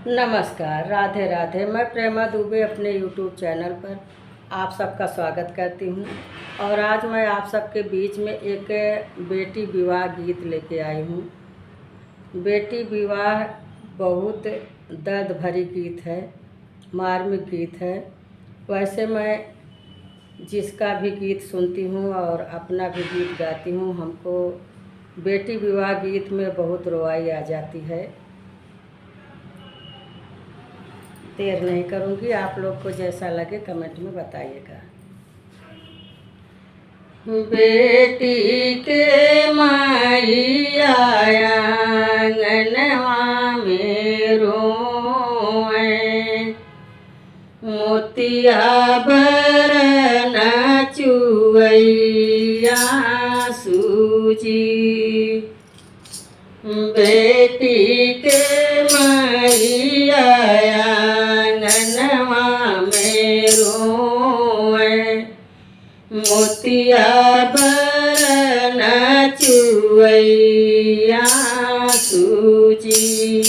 नमस्कार, राधे राधे। मैं प्रेमा दुबे अपने यूट्यूब चैनल पर आप सबका स्वागत करती हूँ। और आज मैं आप सबके बीच में एक बेटी विवाह गीत लेके आई हूँ। बेटी विवाह बहुत दर्द भरी गीत है, मार्मिक गीत है। वैसे मैं जिसका भी गीत सुनती हूँ और अपना भी गीत गाती हूँ, हमको बेटी विवाह गीत में बहुत रोवाई आ जाती है। देर नहीं करूँगी, आप लोग को जैसा लगे कमेंट में बताइएगा। बेटी के माई आंगनवा में रोए, मोतिया बरन चुवैया सूजी। बेटी के माई आंगनवा में रोए, मोतिया बरन चुवैया सूजी।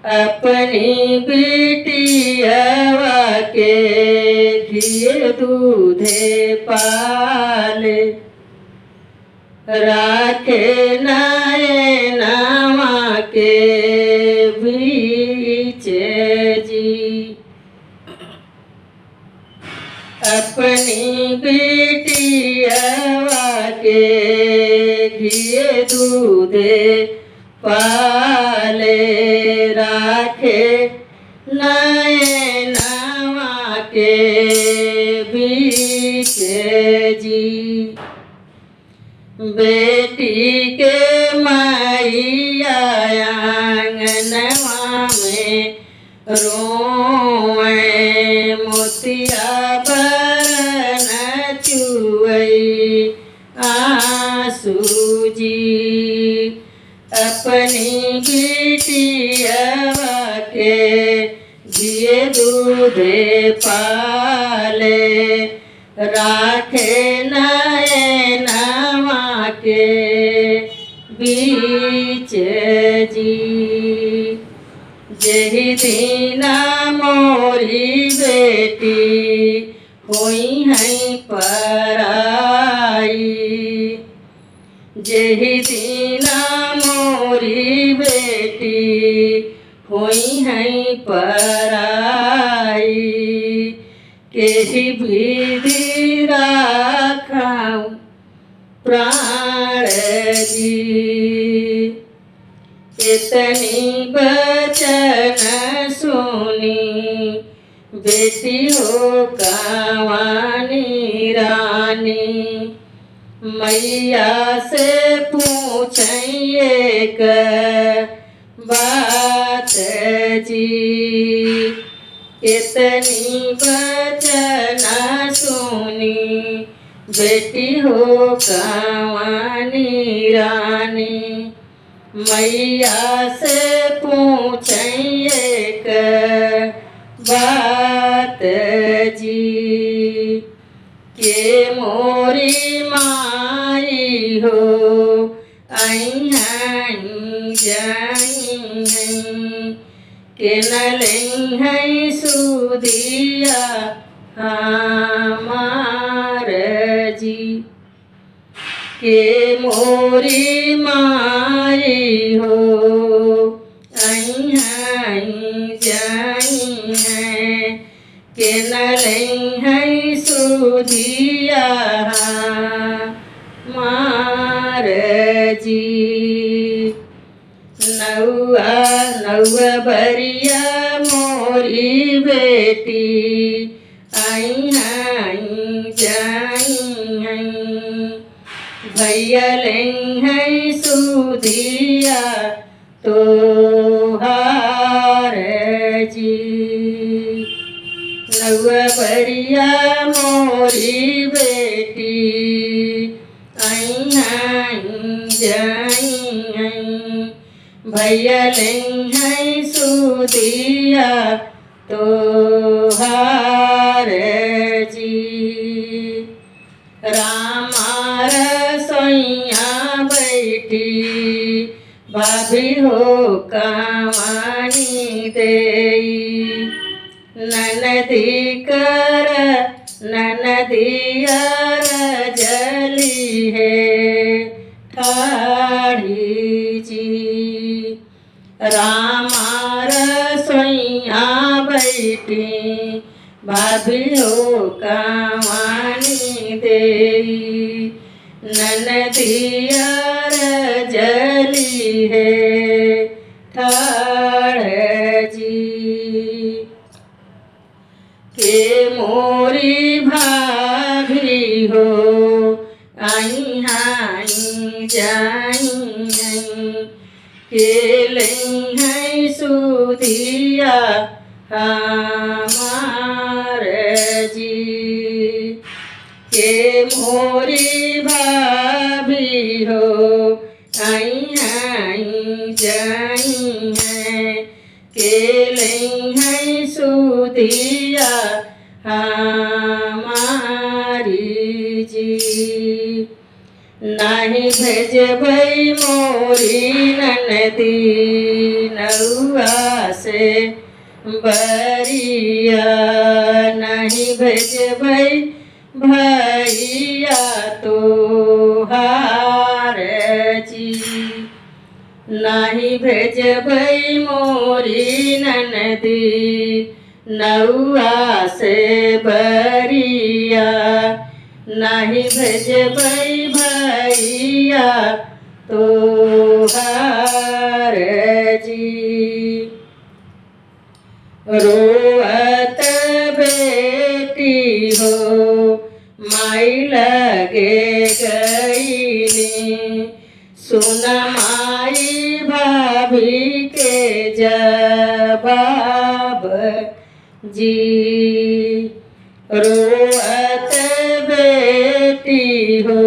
अपनी बेटियवा के घी दूधे पाले, राखे नयनवा के बीच जी। अपनी बेटियवा के घी दूधे पाले, राखे नयनवा के बीच जी। बेटी के माई आंगनवा में रोए, मोतिया बरन चुवैया सूजी। अपनी बेटियवा के घी दूधे पाले, राखे नयनवा के बीच जी। जेहि दीना मोरी बेटी होई है पराई, जेहि दीना मोरी बेटी होई है पराई। केहि विधि राखाऊं प्राण जी, इतनी बचन सुनी बेटी हो कावानी रानी। मैया से पूछिए बात जी, इतनी बचन सुनी बेटी हो कावानी रानी। मैया से पूछिए बात जी, के मोरी माई हो आई जाई हैं, के न लई है सुधिया हमार जी। के मोरी माई हो आई जाई हैं, के न लई है सुधिया हमार जी। नौआ बरिया मोरी बेटी आई जाई हैं, भैया लई है सुधिया तोहार जी। नौआ बरिया मोरी बेटी आई जाई हैं, भैया लई है सुधिया तोहार जी। रामा रसोइया बैठी भाभी हो कामानी देई ननदी कर ननदियर जली है ठाड़ी जी। रामा रसोइया बैठी भाभियो कमानी देई ननदियर जली है ठाड़ जी। के मोरी भाभी हो आई हाई जाई के लई है सुधिया हमार जी। के मोरी भाभी हो आई हाई जाई है के लई है सुधिया हमारी जी। नाही भेजबै मोरी ननदी नौआ से बरिया नहीं भेजबै भैया तो हार जी। नहीं भेजबै मोरी ननदी नौआ से बरिया नहीं भेजबै भैया तो हार जी। रोअत बेटी हो माई लगे गईली सुन माई भाभी के जवाब जी। रोअत बेटी हो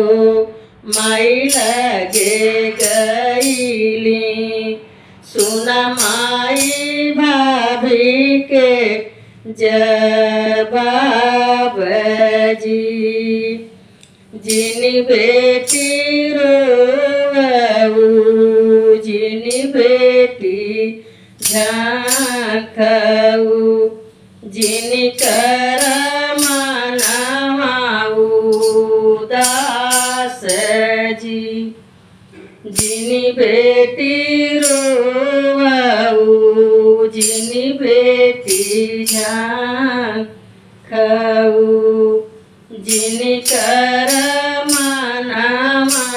माई लगे गईली सुन माई भाभी के जवाब जी। जिन बेटी रोऊ जिन बेटी झांकऊ जिन कर मनवा उदास जी। जिन बेटी रोऊ जिन बेटी झांकऊ जिन कर मनवा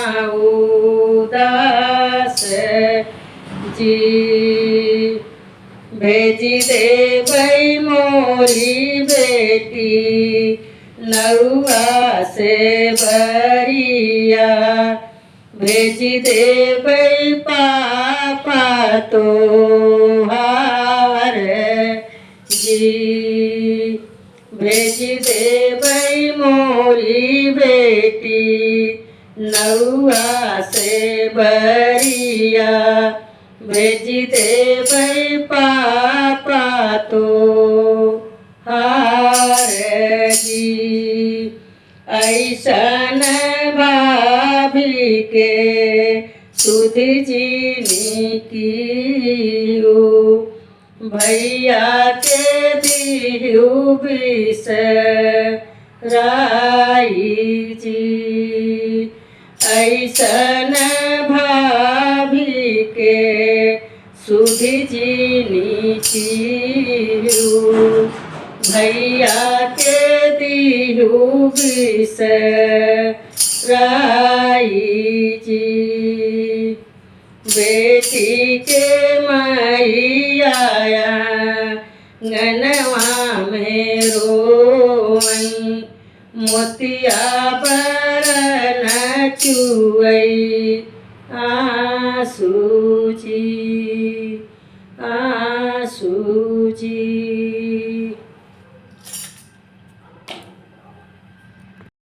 उदास जी। भेजी देबै मोरी बेटी नौआ से बरिया भेजी देबै पापा तो हार जी। भेजी देबै मोरी बेटी नौआ से बरिया भेजी देबै पापा तो हार जी। ऐसन भाभी के सुध जीनी कियो भैया के दिहु बिसराई जी। ऐसन भाभी के सुध जीनी कियो भैया के दिहु बिसराई जी। बेटी के मैया गनवा में रोई मोतिया पर न चुई आंसू जी।